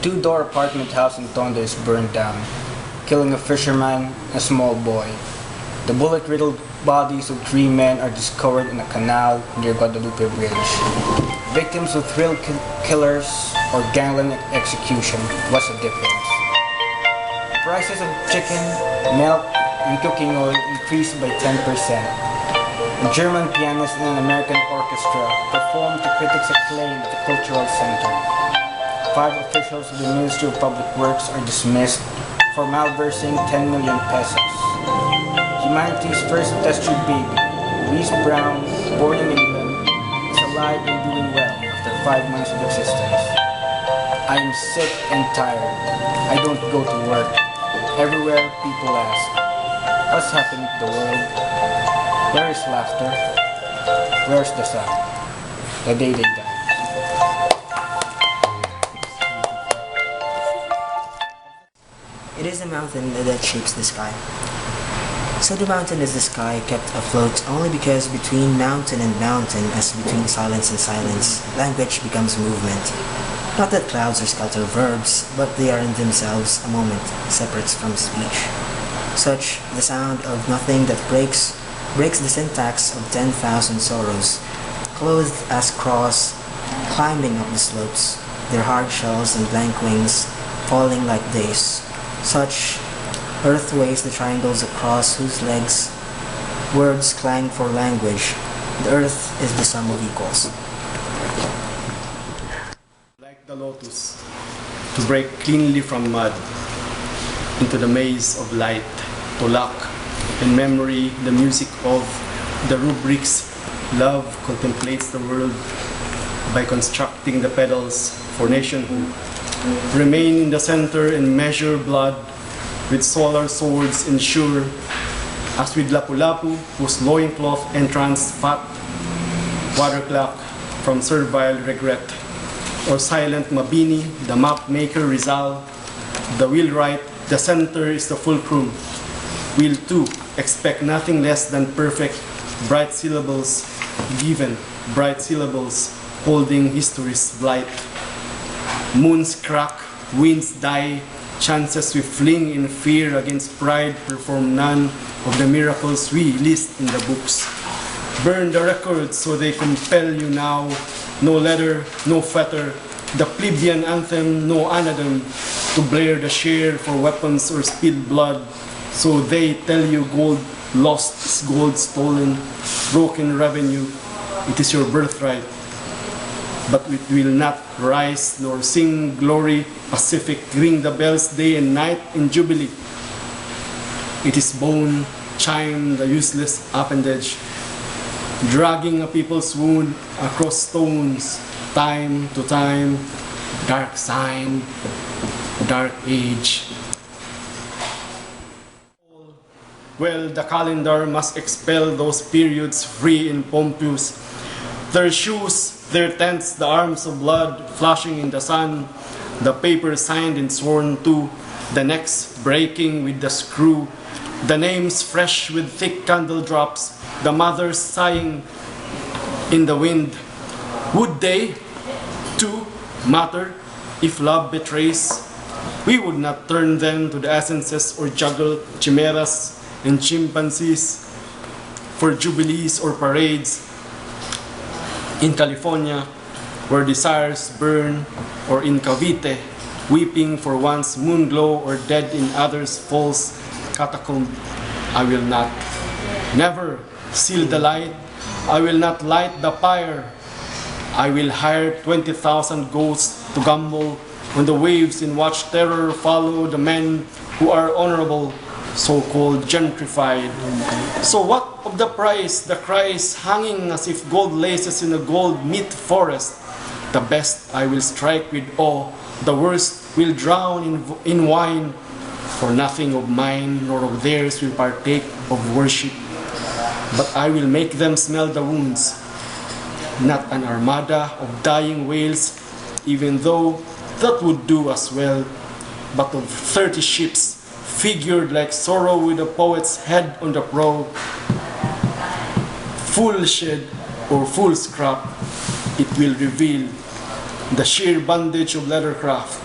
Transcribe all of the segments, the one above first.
two-door apartment house in Tondo is burned down, killing a fisherman and a small boy. The bullet-riddled bodies of 3 men are discovered in a canal near Guadalupe Bridge. Victims of thrill killers or gangland execution. What's the difference? Prices of chicken, milk, and cooking oil increased by 10%. A German pianist and an American orchestra performed to critics' acclaim at the Cultural Center. 5 officials of the Ministry of Public Works are dismissed for malversing 10 million pesos. Humanity's first test tube baby, Louise Brown, born in England, is alive and doing well after 5 months of existence. I am sick and tired. I don't go to work. Everywhere people ask, what's happening to the world? Where is laughter? Where's the sun? The day they died. It is the mountain that shapes the sky. So the mountain is the sky kept afloat only because between mountain and mountain, as between silence and silence, language becomes movement. Not that clouds are skeletal verbs, but they are in themselves a moment, separate from speech. Such the sound of nothing that breaks the syntax of 10,000 sorrows, clothed as cross, climbing up the slopes, their hard shells and blank wings falling like days. Such earth weighs the triangles across whose legs words clang for language. The earth is the sum of equals. Like the lotus, to break cleanly from mud into the maze of light, to lock in memory the music of the rubrics. Love contemplates the world by constructing the petals for nationhood. Remain in the center and measure blood with solar swords ensure, as with Lapu-Lapu, whose loincloth entrance fat, water clock from servile regret, or silent Mabini, the map maker Rizal, the wheelwright, the center is the fulcrum. Wheel 2, expect nothing less than perfect, bright syllables given, bright syllables holding history's blight. Moons crack, winds die, chances we fling in fear against pride, perform none of the miracles we list in the books. Burn the records so they compel you now, no letter, no fetter, the plebeian anthem, no anadem, to blare the share for weapons or spilled blood, so they tell you gold lost is gold stolen, broken revenue, it is your birthright. But it will not rise nor sing glory Pacific, ring the bells day and night in jubilee. It is bone, chime the useless appendage, dragging a people's wound across stones, time to time, dark sign, dark age. Well, the calendar must expel those periods free and pompous. Their shoes, their tents, the arms of blood flashing in the sun, the paper signed and sworn to, the necks breaking with the screw, the names fresh with thick candle drops, the mothers sighing in the wind. Would they, too, matter if love betrays? We would not turn them to the essences or juggle chimeras and chimpanzees for jubilees or parades. In California, where desires burn, or in Cavite, weeping for one's moon glow or dead in others' false catacomb, I will not. Never seal the light. I will not light the pyre. I will hire 20,000 ghosts to gamble on the waves and watch terror follow the men who are honorable, so-called gentrified. So what of the price, the cries hanging as if gold laces in a gold meat forest? The best I will strike with awe, the worst will drown in wine, for nothing of mine nor of theirs will partake of worship. But I will make them smell the wounds, not an armada of dying whales, even though that would do as well, but of 30 ships, figured like sorrow with a poet's head on the prow. Full shed or full scrap, it will reveal the sheer bondage of lettercraft,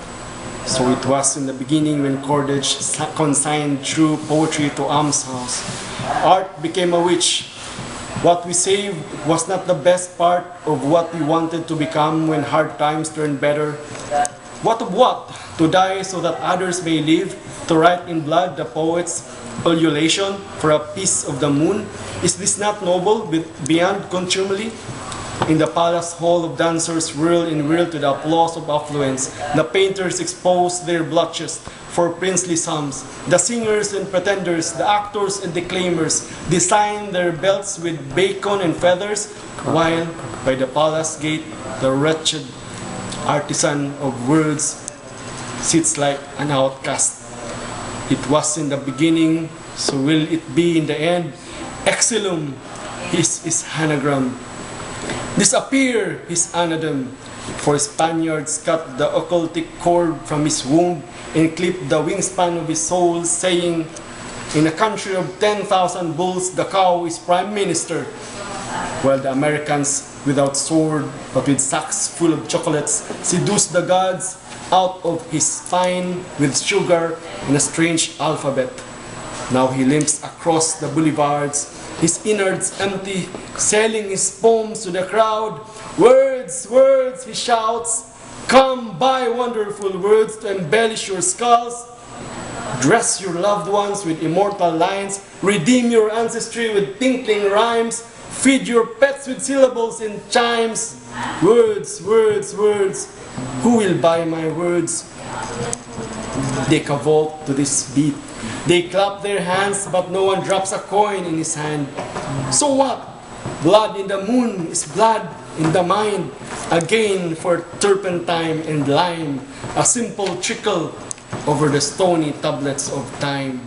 So it was in the beginning when Cordage consigned true poetry to almshouse. Art became a witch. What we saved was not the best part of what we wanted to become when hard times turned better. What of what? To die so that others may live, to write in blood the poet's ululation for a piece of the moon? Is this not noble beyond contumely? In the palace hall of dancers whirl and whirl to the applause of affluence. The painters expose their blotches for princely sums. The singers and pretenders, the actors and declaimers design their belts with bacon and feathers, while by the palace gate the wretched artisan of words sits like an outcast. It was in the beginning, so will it be in the end. Exilum is his anagram. Disappear his anadem, for Spaniards cut the occultic cord from his womb and clipped the wingspan of his soul, saying, in a country of 10,000 bulls, the cow is prime minister. While the Americans, without sword, but with sacks full of chocolates, seduce the gods out of his spine with sugar and a strange alphabet. Now he limps across the boulevards, his innards empty, selling his poems to the crowd. Words, words, he shouts, come buy wonderful words to embellish your skulls. Dress your loved ones with immortal lines, redeem your ancestry with tinkling rhymes, feed your pets with syllables and chimes. Words, words, words, who will buy my words? They cavorte to this beat. They clap their hands, but no one drops a coin in his hand. So what? Blood in the moon is blood in the mind. Again for turpentine and lime, a simple trickle over the stony tablets of time.